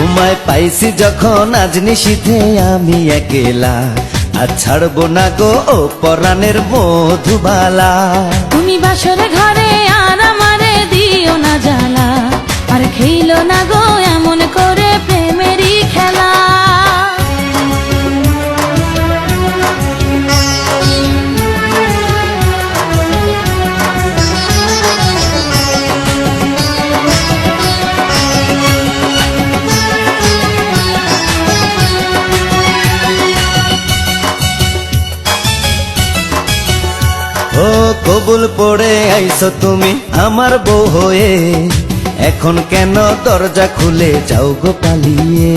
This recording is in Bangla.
তোমায় পাইছি যখন আজ নিশীথে আমি একেলা, আর ছাড়বো না গো ও পরাণের মধুবালা। তুমি বাসরে ঘরে আর আমারে দিও না জ্বালা, আর খেইলো না গো এমন করে প্রেমেরই খেলা। ও কবুল পড়ে আইছো তুমি আমার বউ হয়ে, এখন কেন দরজা খুলে যাও গো পালিয়ে।